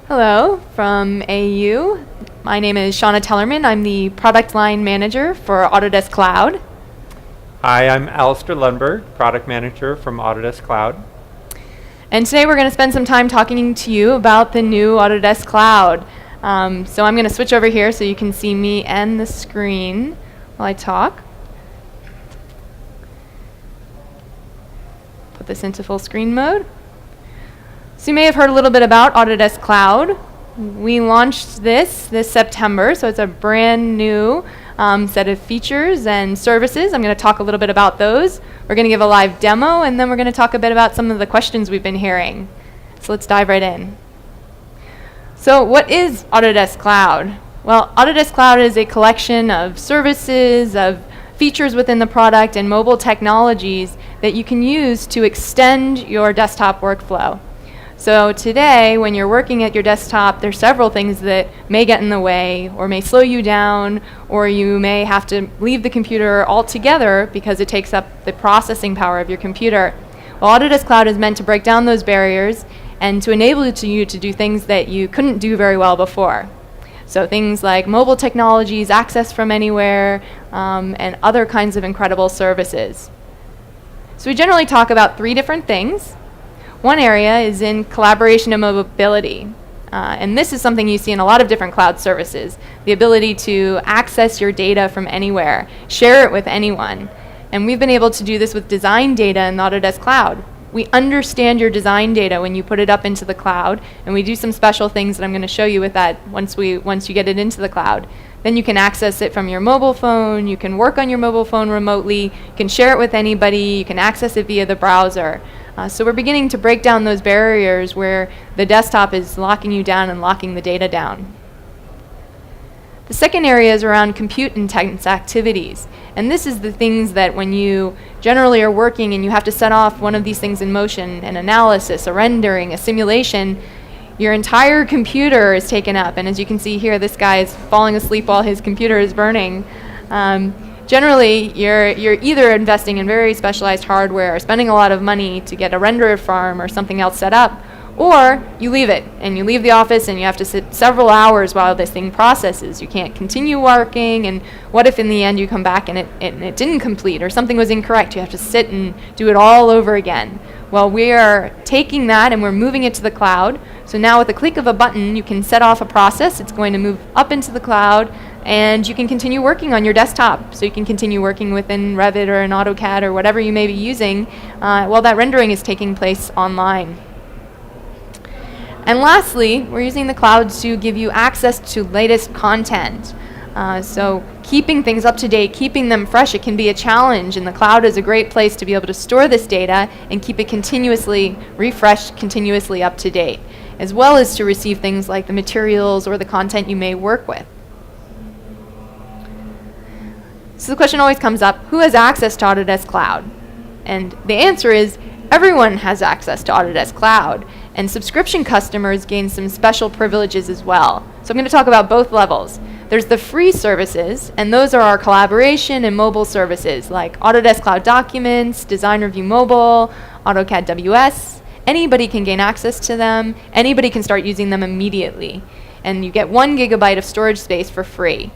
Hello from AU. My name is Shauna Tellerman. I'm the product line manager for Autodesk Cloud. Hi, I'm Alistair Lundberg, product manager from Autodesk Cloud. And today we're going to spend some time talking to you about the new Autodesk Cloud. So I'm going to switch over here so you can see me and the screen while I talk. Put this into full screen mode. So you may have heard a little bit about Autodesk Cloud. We launched this September, so it's a brand new set of features and services. I'm going to talk a little bit about those. We're going to give a live demo, and then we're going to talk a bit about some of the questions we've been hearing. So let's dive right in. So what is Autodesk Cloud? Well, Autodesk Cloud is a collection of services, of features within the product, and mobile technologies that you can use to extend your desktop workflow. So today, when you're working at your desktop, there's several things that may get in the way or may slow you down, or you may have to leave the computer altogether because it takes up the processing power of your computer. Well, Autodesk Cloud is meant to break down those barriers and to enable you to do things that you couldn't do very well before. So things like mobile technologies, access from anywhere, and other kinds of incredible services. So we generally talk about three different things. One area is in collaboration and mobility. And this is something you see in a lot of different cloud services. The ability to access your data from anywhere, share it with anyone. And we've been able to do this with design data in the Autodesk Cloud. We understand your design data when you put it up into the cloud, and we do some special things that I'm going to show you with that once you get it into the cloud. Then you can access it from your mobile phone, you can work on your mobile phone remotely, you can share it with anybody, you can access it via the browser. So we're beginning to break down those barriers where the desktop is locking you down and locking the data down. The second area is around compute intense activities. And this is the things that when you generally are working and you have to set off one of these things in motion, an analysis, a rendering, a simulation, your entire computer is taken up. And as you can see here, this guy is falling asleep while his computer is burning. Generally, you're either investing in very specialized hardware or spending a lot of money to get a renderer farm or something else set up, or you leave it and you leave the office and you have to sit several hours while this thing processes. You can't continue working, and what if in the end you come back and it didn't complete or something was incorrect? You have to sit and do it all over again. Well, we are taking that and we're moving it to the cloud. So now with the click of a button, you can set off a process. It's going to move up into the cloud, and you can continue working on your desktop. So you can continue working within Revit or an AutoCAD or whatever you may be using while that rendering is taking place online. And lastly, we're using the cloud to give you access to latest content. So keeping things up to date, keeping them fresh, it can be a challenge, and the cloud is a great place to be able to store this data and keep it continuously refreshed, continuously up to date, as well as to receive things like the materials or the content you may work with. So the question always comes up, who has access to Autodesk Cloud? And the answer is everyone has access to Autodesk Cloud, and subscription customers gain some special privileges as well. So I'm going to talk about both levels. There's the free services, and those are our collaboration and mobile services like Autodesk Cloud Documents, Design Review Mobile, AutoCAD WS. Anybody can gain access to them. Anybody can start using them immediately. And you get 1 gigabyte of storage space for free.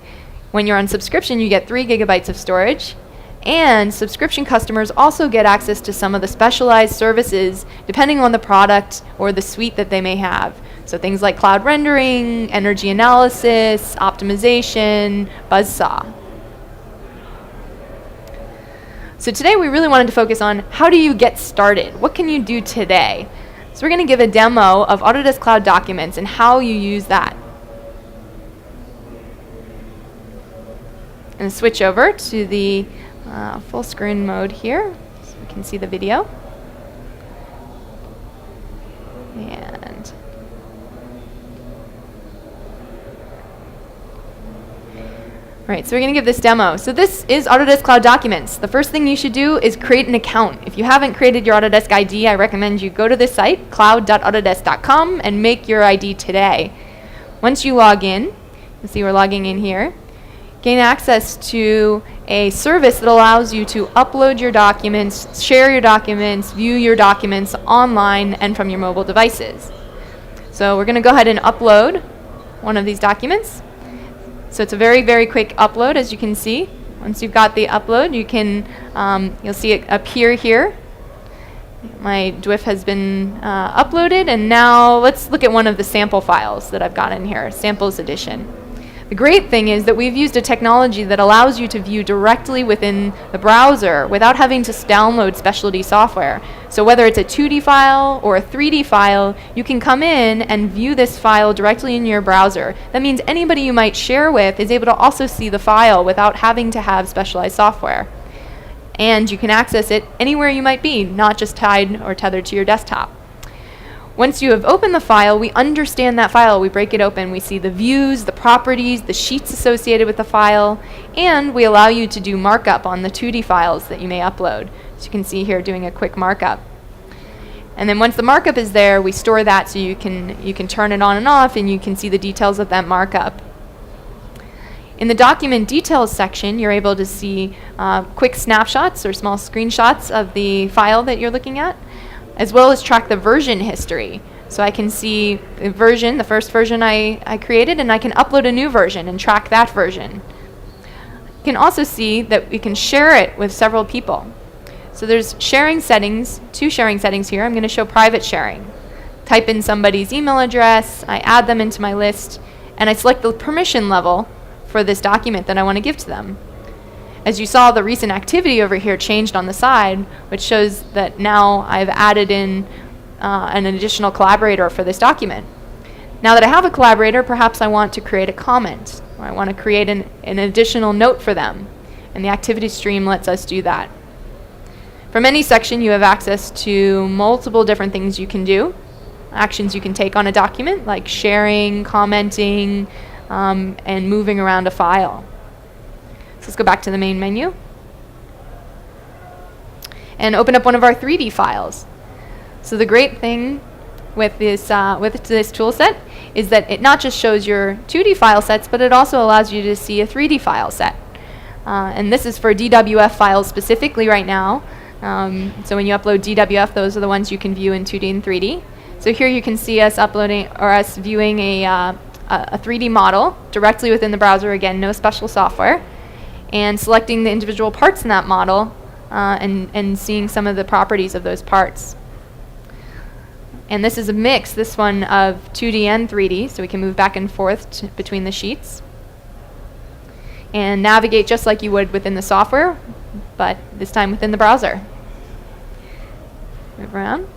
When you're on subscription, you get 3 gigabytes of storage. And subscription customers also get access to some of the specialized services depending on the product or the suite that they may have. So things like cloud rendering, energy analysis, optimization, buzzsaw. So today we really wanted to focus on how do you get started? What can you do today? So we're going to give a demo of Autodesk Cloud Documents and how you use that. And switch over to the full screen mode here so we can see the video. And right, so we're going to give this demo. So this is Autodesk Cloud Documents. The first thing you should do is create an account. If you haven't created your Autodesk ID, I recommend you go to this site, cloud.autodesk.com, and make your ID today. Once you log in, you'll see we're logging in here, gain access to a service that allows you to upload your documents, share your documents, view your documents online and from your mobile devices. So we're going to go ahead and upload one of these documents. So it's a very, very quick upload, as you can see. Once you've got the upload, you can, you'll see it appear here. My DWIF has been uploaded, and now let's look at one of the sample files that I've got in here, Samples Edition. The great thing is that we've used a technology that allows you to view directly within the browser without having to download specialty software. So whether it's a 2D file or a 3D file, you can come in and view this file directly in your browser. That means anybody you might share with is able to also see the file without having to have specialized software. And you can access it anywhere you might be, not just tied or tethered to your desktop. Once you have opened the file, we understand that file. We break it open. We see the views, the properties, the sheets associated with the file, and we allow you to do markup on the 2D files that you may upload. So you can see here doing a quick markup. And then once the markup is there, we store that so you can turn it on and off, and you can see the details of that markup. In the document details section, you're able to see quick snapshots or small screenshots of the file that you're looking at, as well as track the version history. So I can see the version, the first version I created, and I can upload a new version and track that version. You can also see that we can share it with several people. So there's sharing settings, 2 sharing settings here. I'm going to show private sharing. Type in somebody's email address, I add them into my list, and I select the permission level for this document that I want to give to them. As you saw, the recent activity over here changed on the side, which shows that now I've added in an additional collaborator for this document. Now that I have a collaborator, perhaps I want to create a comment, or I want to create an additional note for them, and the activity stream lets us do that. From any section, you have access to multiple different things you can do, actions you can take on a document, like sharing, commenting, and moving around a file. So let's go back to the main menu and open up one of our 3D files. So the great thing with this tool set is that it not just shows your 2D file sets, but it also allows you to see a 3D file set. And this is for DWF files specifically right now. So when you upload DWF, those are the ones you can view in 2D and 3D. So here you can see us uploading or us viewing a 3D model directly within the browser. Again, no special software. And selecting the individual parts in that model and seeing some of the properties of those parts. And this is a mix, this one, of 2D and 3D, so we can move back and forth between the sheets. And navigate just like you would within the software, but this time within the browser. Move around.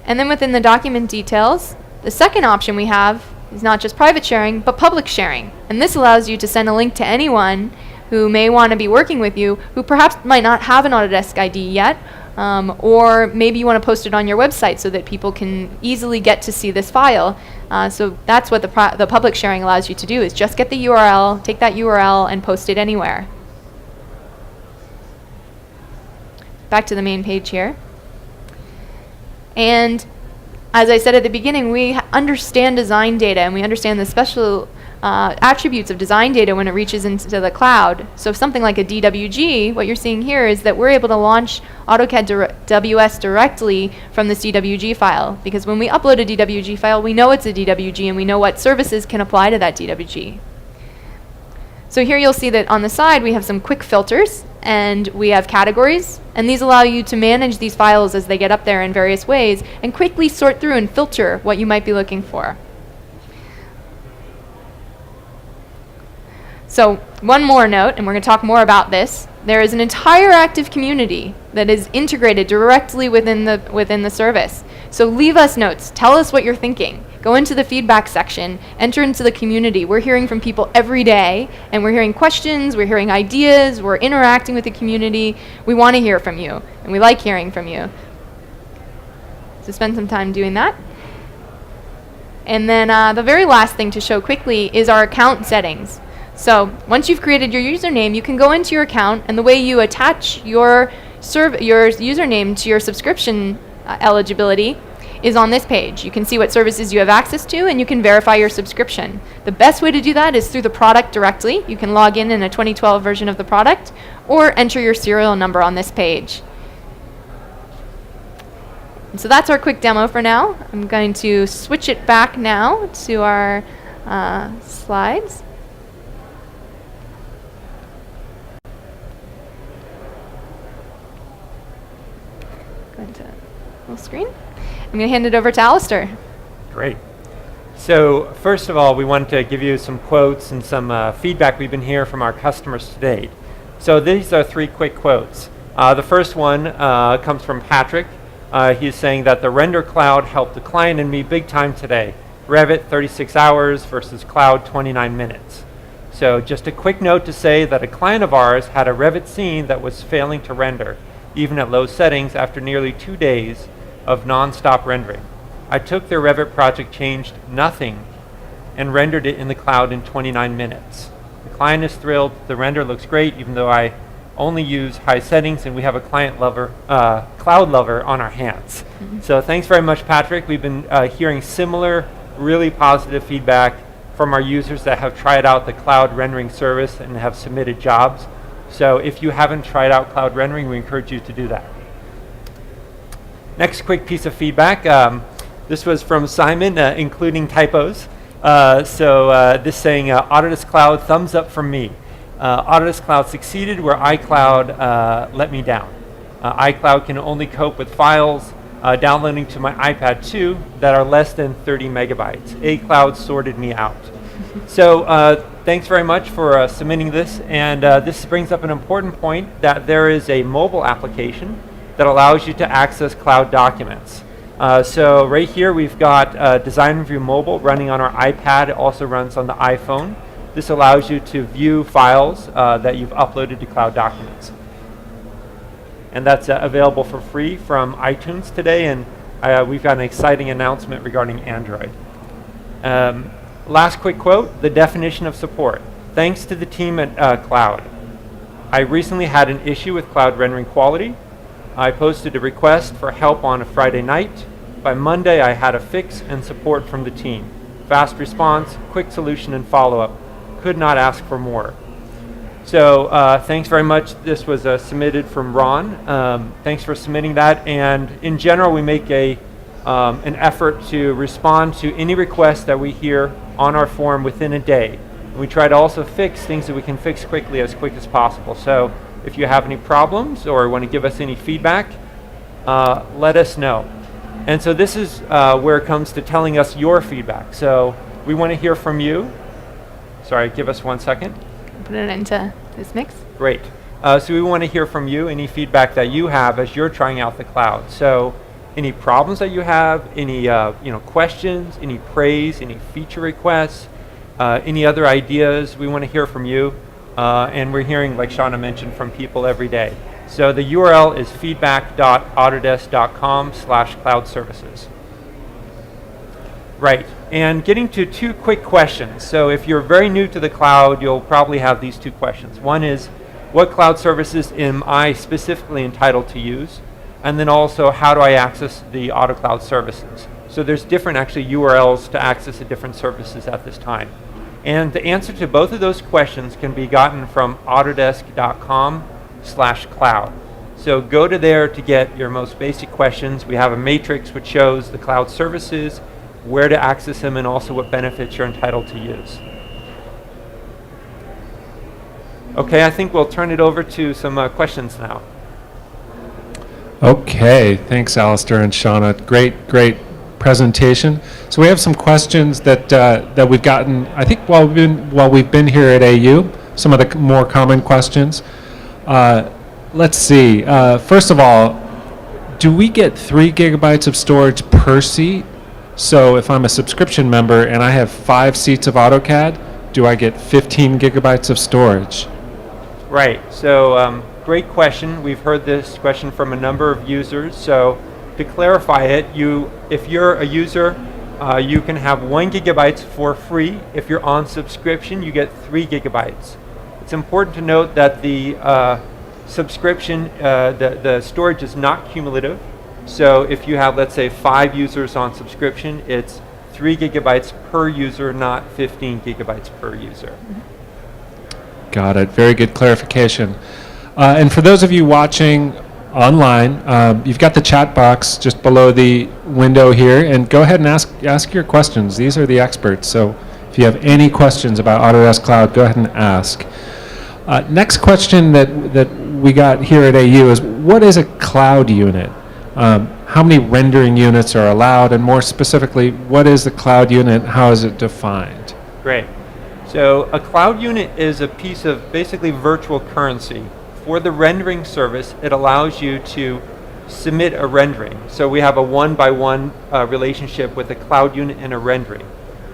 And then within the document details, the second option we have is not just private sharing, but public sharing. And this allows you to send a link to anyone who may want to be working with you, who perhaps might not have an Autodesk ID yet, or maybe you want to post it on your website so that people can easily get to see this file. So that's what the public sharing allows you to do, is just get the URL, take that URL, and post it anywhere. Back to the main page here. And as I said at the beginning, we understand design data, and we understand the special attributes of design data when it reaches into the cloud. So something like a DWG, what you're seeing here is that we're able to launch AutoCAD WS directly from this DWG file, because when we upload a DWG file, we know it's a DWG, and we know what services can apply to that DWG. So here you'll see that on the side we have some quick filters, and we have categories, and these allow you to manage these files as they get up there in various ways and quickly sort through and filter what you might be looking for. So one more note, and we're going to talk more about this. There is an entire active community that is integrated directly within the service. So leave us notes. Tell us what you're thinking. Go into the feedback section. Enter into the community. We're hearing from people every day, and we're hearing questions, we're hearing ideas, we're interacting with the community. We want to hear from you, and we like hearing from you. So spend some time doing that. And then the very last thing to show quickly is our account settings. So once you've created your username, you can go into your account, and the way you attach your username to your subscription eligibility is on this page. You can see what services you have access to, and you can verify your subscription. The best way to do that is through the product directly. You can log in a 2012 version of the product, or enter your serial number on this page. And so that's our quick demo for now. I'm going to switch it back now to our slides. Go into full screen. I'm going to hand it over to Alistair. Great. So first of all, we wanted to give you some quotes and some feedback we've been hearing from our customers to date. So these are 3 quick quotes. The first one comes from Patrick. He's saying that the Render Cloud helped the client and me big time today. Revit 36 hours versus Cloud 29 minutes. So just a quick note to say that a client of ours had a Revit scene that was failing to render, even at low settings, after nearly 2 days of non-stop rendering. I took their Revit project, changed nothing, and rendered it in the cloud in 29 minutes. The client is thrilled. The render looks great, even though I only use high settings, and we have a cloud lover on our hands. So thanks very much, Patrick. We've been hearing similar, really positive feedback from our users that have tried out the cloud rendering service and have submitted jobs. So if you haven't tried out cloud rendering, we encourage you to do that. Next quick piece of feedback. This was from Simon, including typos. This saying, Autodesk Cloud, thumbs up from me. Autodesk Cloud succeeded where iCloud let me down. iCloud can only cope with files downloading to my iPad 2 that are less than 30 megabytes. iCloud sorted me out. So thanks very much for submitting this. And this brings up an important point that there is a mobile application that allows you to access cloud documents. So right here we've got Design Review Mobile running on our iPad. It also runs on the iPhone. This allows you to view files that you've uploaded to cloud documents. And that's available for free from iTunes today, and we've got an exciting announcement regarding Android. Last quick quote, the definition of support. Thanks to the team at Cloud. I recently had an issue with cloud rendering quality. I posted a request for help on a Friday night. By Monday, I had a fix and support from the team. Fast response, quick solution, and follow-up. Could not ask for more. So thanks very much. This was submitted from Ron. Thanks for submitting that. And in general, we make an effort to respond to any requests that we hear on our forum within a day. And we try to also fix things that we can fix quickly, as quick as possible. So if you have any problems or want to give us any feedback, let us know. And so this is where it comes to telling us your feedback. So we want to hear from you. Sorry, give us 1 second. Put it into this mix. Great. So we want to hear from you, any feedback that you have as you're trying out the cloud. So any problems that you have, any questions, any praise, any feature requests, any other ideas, we want to hear from you. And we're hearing, like Shauna mentioned, from people every day. So the URL is feedback.autodesk.com/cloud services. Right, and getting to 2 quick questions. So if you're very new to the cloud, you'll probably have these 2 questions. One is, what cloud services am I specifically entitled to use? And then also, how do I access the AutoCloud services? So there's different actually URLs to access the different services at this time. And the answer to both of those questions can be gotten from autodesk.com/cloud. So go to there to get your most basic questions. We have a matrix which shows the cloud services, where to access them, and also what benefits you're entitled to use. Okay, I think we'll turn it over to some questions now. Okay, thanks Alistair and Shauna. Great presentation. So we have some questions that we've gotten, I think, while we've been here at AU, some of the more common questions. Let's see, first of all, do we get 3 gigabytes of storage per seat? So if I'm a subscription member and I have 5 seats of AutoCAD, do I get 15 gigabytes of storage? Right, so great question. We've heard this question from a number of users. So to clarify it, if you're a user, you can have 1 gigabyte for free. If you're on subscription, you get 3 gigabytes. It's important to note that the subscription, the storage is not cumulative. So if you have, let's say, 5 users on subscription, it's 3 gigabytes per user, not 15 gigabytes per user. Got it. Very good clarification. And for those of you watching online. You've got the chat box just below the window here, and go ahead and ask your questions. These are the experts, so if you have any questions about Autodesk Cloud, go ahead and ask. Next question that we got here at AU is, what is a cloud unit? How many rendering units are allowed, and more specifically, what is the cloud unit? How is it defined? Great. So a cloud unit is a piece of basically virtual currency. For the rendering service, it allows you to submit a rendering. So we have a one-by-one relationship with a cloud unit and a rendering.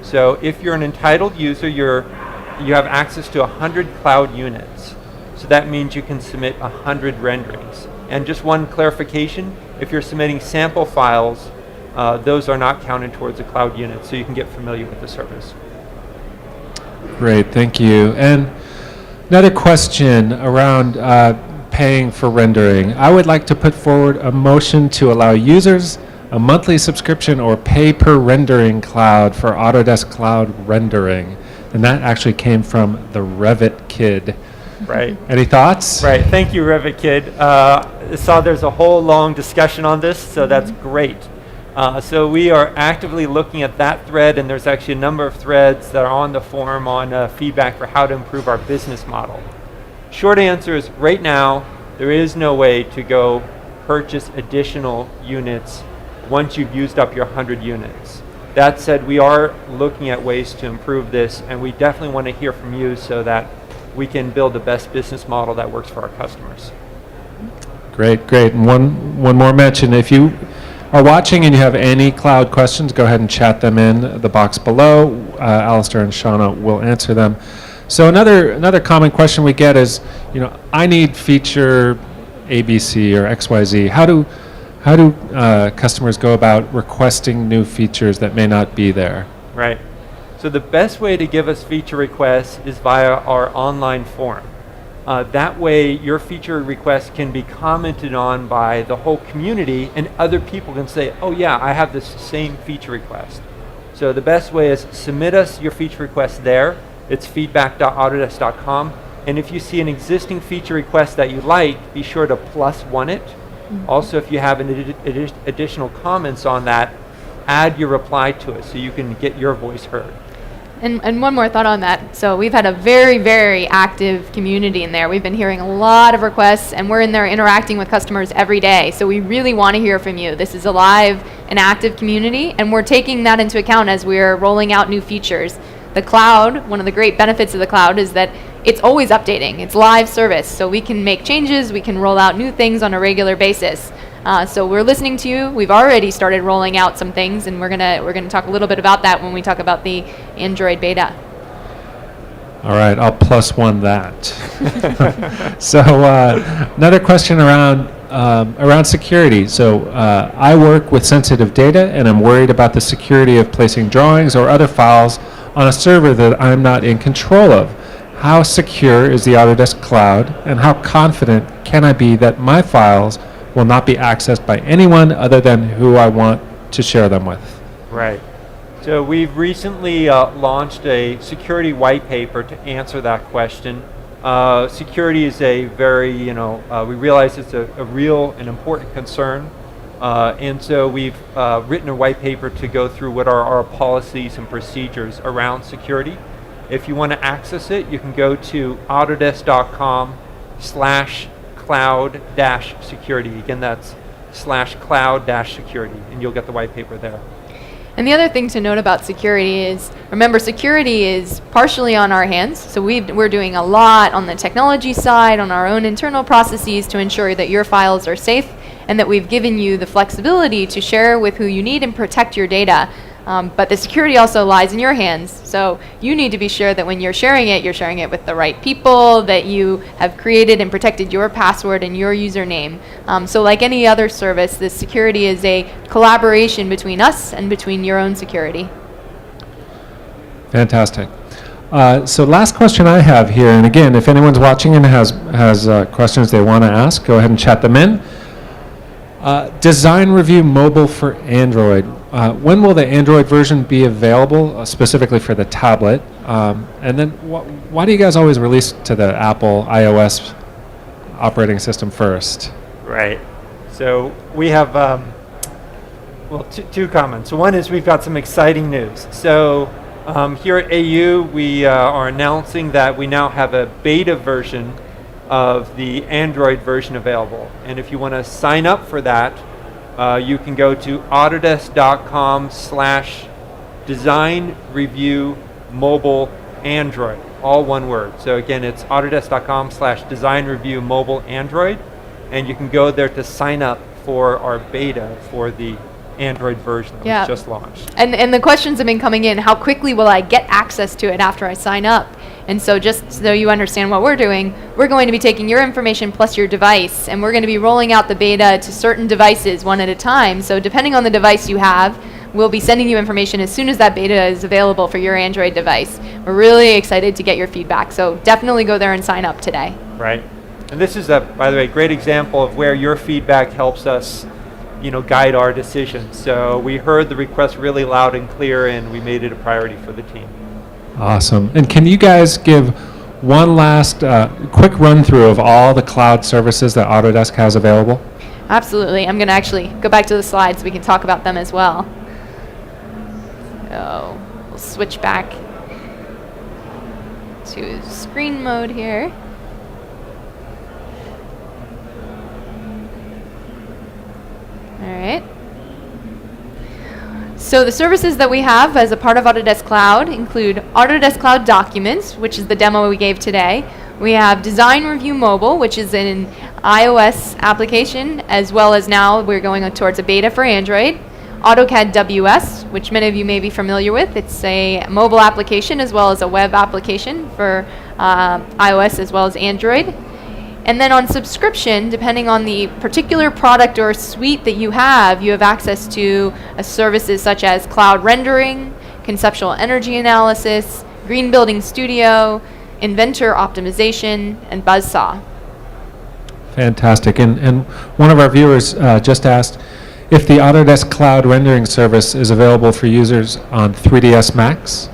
So if you're an entitled user, you have access to 100 cloud units. So that means you can submit 100 renderings. And just one clarification, if you're submitting sample files, those are not counted towards a cloud unit, so you can get familiar with the service. Great, thank you. And another question around paying for rendering. I would like to put forward a motion to allow users a monthly subscription or pay per rendering cloud for Autodesk Cloud rendering. And that actually came from the Revit Kid. Right. Any thoughts? Right. Thank you, Revit Kid. I saw there's a whole long discussion on this, so that's great. So we are actively looking at that thread, and there's actually a number of threads that are on the forum on feedback for how to improve our business model. Short answer is, right now, there is no way to go purchase additional units once you've used up your 100 units. That said, we are looking at ways to improve this, and we definitely want to hear from you so that we can build the best business model that works for our customers. Great, great. And one more mention. If you are watching and you have any cloud questions, go ahead and chat them in the box below. Alistair and Shauna will answer them. So another common question we get is, I need feature ABC or XYZ. How do customers go about requesting new features that may not be there? Right. So the best way to give us feature requests is via our online forum. That way your feature request can be commented on by the whole community, and other people can say, oh yeah, I have this same feature request. So the best way is submit us your feature request there. It's feedback.autodesk.com. And if you see an existing feature request that you like, be sure to +1 it. Mm-hmm. Also, if you have additional comments on that, add your reply to it so you can get your voice heard. And one more thought on that. So we've had a very, very active community in there. We've been hearing a lot of requests, and we're in there interacting with customers every day. So we really want to hear from you. This is a live and active community, and we're taking that into account as we're rolling out new features. The cloud, one of the great benefits of the cloud is that it's always updating. It's live service, so we can make changes, we can roll out new things on a regular basis. So we're listening to you. We've already started rolling out some things, and we're gonna talk a little bit about that when we talk about the Android beta. All right, I'll +1 that. So another question around security. So I work with sensitive data, and I'm worried about the security of placing drawings or other files on a server that I'm not in control of. How secure is the Autodesk Cloud, and how confident can I be that my files will not be accessed by anyone other than who I want to share them with? Right. So we've recently launched a security white paper to answer that question. Security is a very, we realize it's a real and important concern. And so we've written a white paper to go through what are our policies and procedures around security. If you want to access it, you can go to autodesk.com/cloud-security. Again, that's /cloud-security, and you'll get the white paper there. And the other thing to note about security is, remember, security is partially on our hands. So we're doing a lot on the technology side, on our own internal processes to ensure that your files are safe, and that we've given you the flexibility to share with who you need and protect your data. But the security also lies in your hands. So you need to be sure that when you're sharing it with the right people, that you have created and protected your password and your username. So like any other service, this security is a collaboration between us and between your own security. Fantastic. So last question I have here, and again, if anyone's watching and has questions they want to ask, go ahead and chat them in. Design review mobile for Android. When will the Android version be available, specifically for the tablet? And then why do you guys always release to the Apple iOS operating system first? Right. So we have, well, two comments. One is we've got some exciting news. So here at AU, we are announcing that we now have a beta version of the Android version available. And if you want to sign up for that, you can go to autodesk.com/design review mobile Android, all one word. So again, it's autodesk.com/design review mobile Android, and you can go there to sign up for our beta for the Android version that was just launched. And the questions have been coming in, how quickly will I get access to it after I sign up? And so just so you understand what we're doing, we're going to be taking your information plus your device, and we're going to be rolling out the beta to certain devices one at a time. So depending on the device you have, we'll be sending you information as soon as that beta is available for your Android device. We're really excited to get your feedback, so definitely go there and sign up today. Right. And this is, by the way, a great example of where your feedback helps us guide our decisions. So we heard the request really loud and clear, and we made it a priority for the team. Awesome. And can you guys give one last quick run through of all the cloud services that Autodesk has available? Absolutely. I'm going to actually go back to the slides so we can talk about them as well. So we'll switch back to screen mode here. All right. So the services that we have as a part of Autodesk Cloud include Autodesk Cloud Documents, which is the demo we gave today. We have Design Review Mobile, which is an iOS application, as well as now we're going towards a beta for Android. AutoCAD WS, which many of you may be familiar with. It's a mobile application as well as a web application for iOS as well as Android. And then on subscription, depending on the particular product or suite that you have access to services such as cloud rendering, conceptual energy analysis, Green Building Studio, Inventor optimization, and Buzzsaw. Fantastic. And one of our viewers just asked if the Autodesk Cloud Rendering Service is available for users on 3ds Max.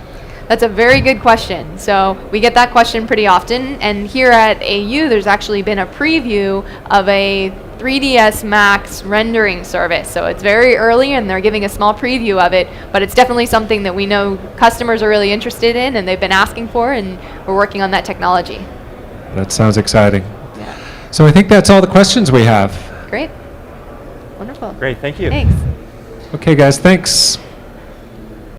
That's a very good question. So we get that question pretty often, and here at AU there's actually been a preview of a 3ds Max rendering service. So it's very early and they're giving a small preview of it, but it's definitely something that we know customers are really interested in and they've been asking for, and we're working on that technology. That sounds exciting. Yeah. So I think that's all the questions we have. Great. Wonderful. Great, thank you. Thanks. Okay guys, thanks.